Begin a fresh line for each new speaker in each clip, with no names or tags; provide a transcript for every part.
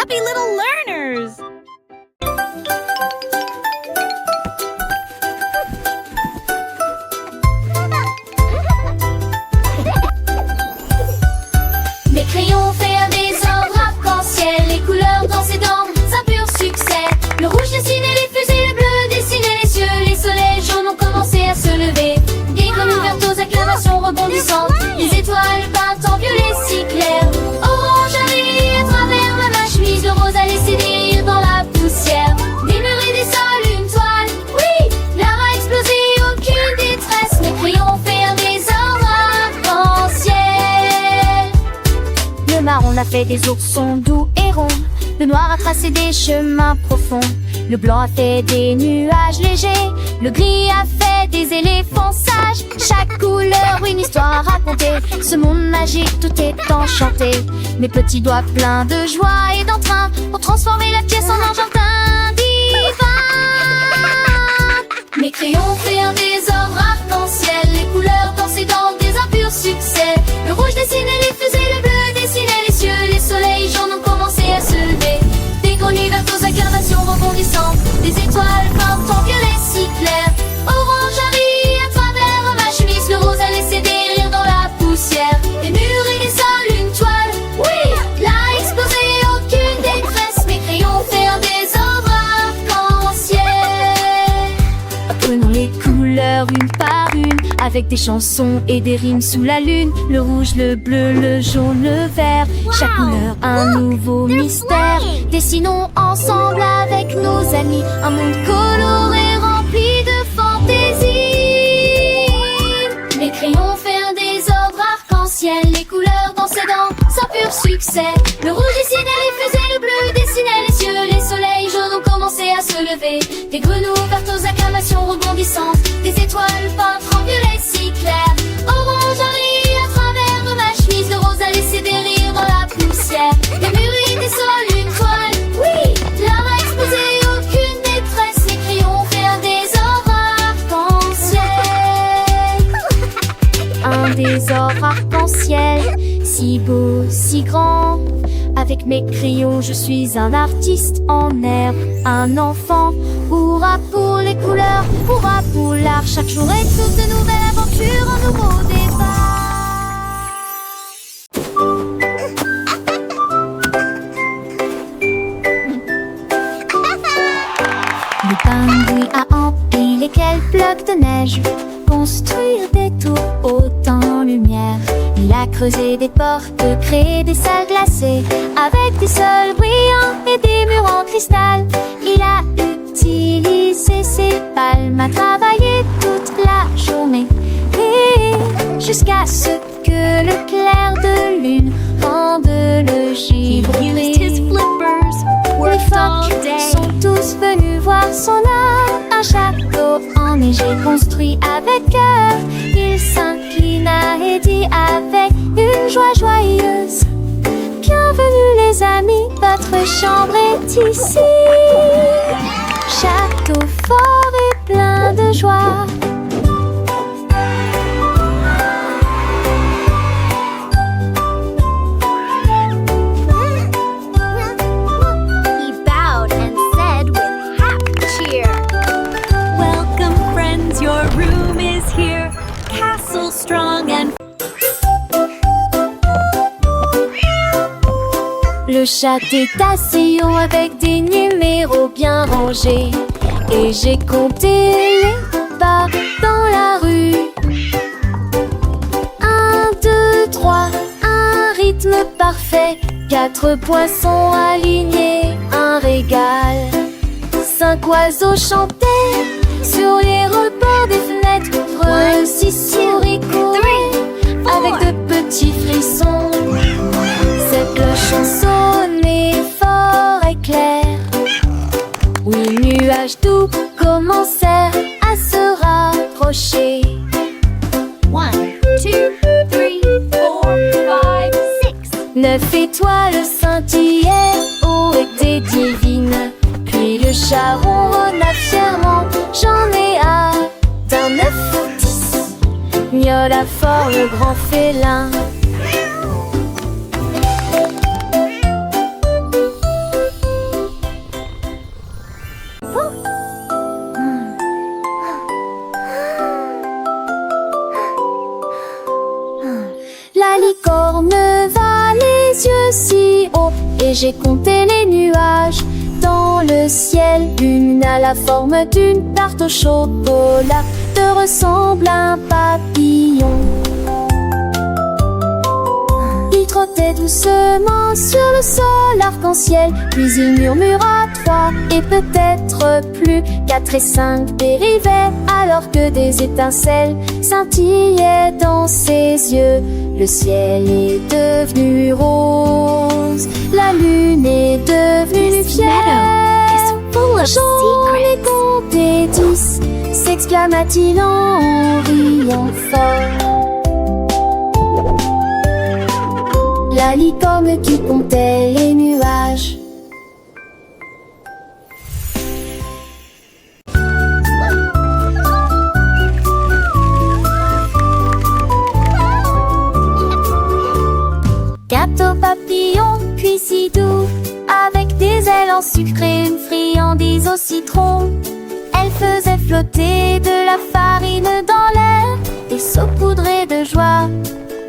happy little learners!
Mes crayons faire des ordres arc-en-ciel, les couleurs dans ses dents, un pur succès. Le rouge dessinait les fusées, le bleu dessinait les cieux, les soleils jaunes ont commencé à se lever. Des grenouilles vertes aux acclamations rebondissantes, les étoiles peintes en violet si clair. Orange arrive à travers ma chemise, le rose a laissé des rires dans la poussière. Des murs et des sols, une toile, oui, l'art a explosé, aucune détresse. Mes crayons faire des ordres arc-en-ciel. Le marron a fait des oursons doux et ronds, le noir a tracé des chemins profonds, le blanc a fait des nuages légers, le gris a fait des éléphants sages. Chaque couleur une histoire à raconter, ce monde magique tout est enchanté. Mes petits doigts pleins de joie et d'entrain pour transformer la pièce en un jardin divin. Mes crayons faire des ordres arc-en-ciel, les couleurs dans ses dents, des impurs succès. Le rouge dessinait les fusées, le bleu dessinait les cieux, les soleils jaunes ont commencé à se lever. Des grenouilles vertes aux acclamations rebondissantes, des étoiles peintes en violet si clair. Orange arrive à travers ma chemise, le rose a laissé des rires dans la poussière. Des murs et des sols, une toile, oui, l'art a explosé, aucune détresse. Mes crayons faire des ordres arc-en-ciel. Prenons les couleurs une par une, avec des chansons et des rimes sous la lune. Le rouge, le bleu, le jaune, le vert, chaque couleur un nouveau mystère. Dessinons ensemble avec nos amis un monde coloré rempli de fantaisie. Mes crayons faire des ordres arc-en-ciel, les couleurs dans ses dents, sans pur succès. Le rouge dessinait les fusées, le bleu dessinait les cieux, les soleils jaunes ont commencé à se lever. Des grenouilles vertes aux acclamations rebondissantes, des étoiles peintes en violet si clair. Orange arrive à travers ma chemise, le rose a laissé des rires dans la poussière. Des murs et des sols, une toile, oui, l'art a explosé, aucune détresse. Les crayons faire des ordres arc-en-ciel. Un désordre arc-en-ciel, si beau, si grand. Avec mes crayons, je suis un artiste en herbe, un enfant. Hurrah pour les couleurs, hurrah pour l'art. Chaque jour est toute de nouvelles aventures, un nouveau départ. Le pingouin a empli lesquels blocs de neige, construire des tours hautes en lumière. Il a creusé des portes, créé des salles glacées, avec des sols brillants et des murs en cristal. Il a utilisé ses palmes à travailler toute la journée, et jusqu'à ce que le clair de lune rende le givre gris. Les phoques sont tous venus voir son art, un château enneigé construit avec cœur. Il s'inclina et dit avec une joie joyeuse: bienvenue les amis, votre chambre est ici. Château fort et plein de joie. Le château est assez haut avec des numéros bien rangés, et j'ai compté les pas dans la rue. 1, 2, 3, un rythme parfait. 4 poissons alignés, un régal. 5 oiseaux chantaient sur les rebords des fenêtres. 6 souris couraient avec de petits frissons. 7 cloches chansonnaient fort et clair. 8 nuages doux commencèrent à se rapprocher. 1, 2, 3, 4, 5, 6. 9 étoiles scintillaient, oh étaient divines. Puis le chat ronronna fièrement: j'en ai atteint 9 ou 10. Miaula fort le grand félin. j'ai compté les nuages dans le ciel. Une a la forme d'une tarte au chocolat, te ressemble à un papillon. Il trottait doucement sur le sol arc-en-ciel, puis il murmura 3 et peut-être plus. 4 et 5 dérivaient alors que des étincelles scintillaient dans ses yeux. Le ciel est devenu rose, la lune est devenue fière. J'en ai compté 10, s'exclama-t-il en riant fort. La licorne qui comptait les nuages. Gâteau papillon, cuit si doux, avec des ailes en sucre et une friandise au citron. Elle faisait flotter de la farine dans l'air et saupoudrait de joie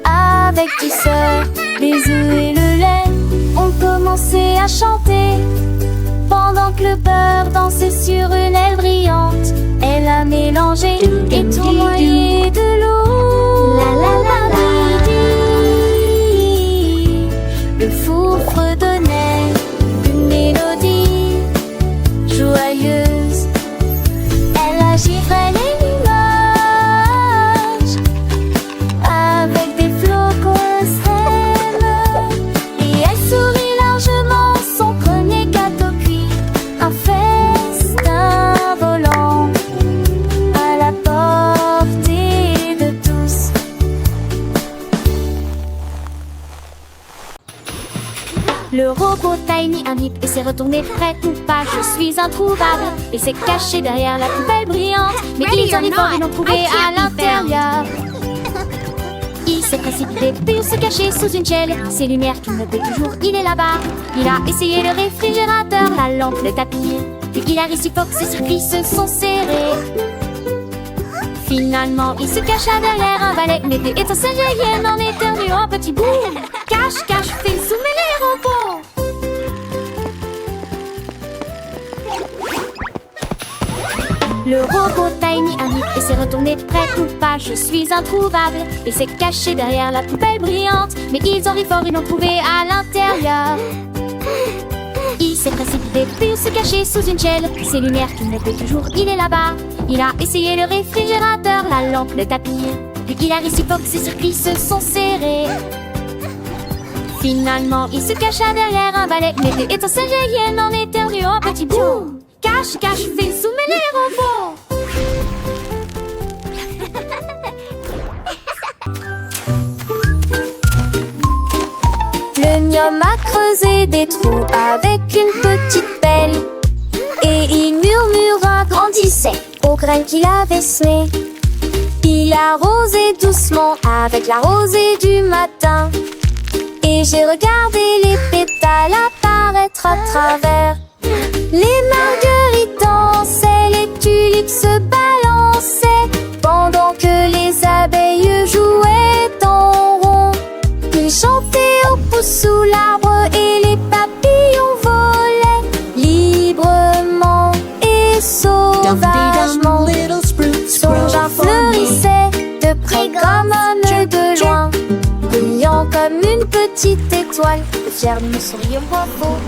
avec douceur. Les œufs et le lait ont commencé à chanter pendant que le beurre dansait sur une aile brillante. Elle a mélangé et tournoyé de l'eau. La la la la. Le four fredonnait une mélodie joyeuse. Elle agiterait les nuages avec des flocons sève. Et elle sourit largement son premier gâteau cuit. Un festin volant à la portée de tous. Le robot Tiny indique et s'est retourné près de pas. Je suis introuvable. Il s'est caché derrière la poubelle brillante, mais ils en effort et l'ont trouvé à l'intérieur. Il s'est précipité pour se cacher sous une chaîne. Ses lumières clignotaient toujours, il est là-bas. Il a essayé le réfrigérateur, la lampe, le tapis. Puis il a réussi pour que ses circuits se sont serrés. Finalement, il se cacha derrière un balai. Mais des étincelles jailliennes en éternuant en petits bouts. Cache, cache, fais zoomer les robots. Le robot Tiny indique et s'est retourné près ou pas. Je suis introuvable. Il s'est caché derrière la poubelle brillante, mais ils ont ri fort, ils l'ont trouvé à l'intérieur. Il s'est précipité pour se cacher sous une chaîne. Ses lumières clignotaient toujours, il est là-bas. Il a essayé le réfrigérateur, la lampe, le tapis. Puis il a réussi pour que ses circuits se sont serrés. Finalement, il se cacha derrière un balai. Mais des étincelles jailliennes en éternuant en petits bouts. Cache, cache, fais zoomer les robots. Le gnome a creusé des trous avec une petite pelle. Et il murmura, grandissait aux graines qu'il avait semées. Il arrosait doucement avec la rosée du matin. Et j'ai regardé les pétales apparaître à travers. Les marguerites dansaient, les tulipes se balançaient, pendant que les abeilles jouaient en rond. Ils chantaient au pouce sous l'arbre et les papillons volaient librement et sauvagement. Son jardin fleurissait de près comme de loin, brillant comme une petite étoile. Le fier nous souriait au point faux.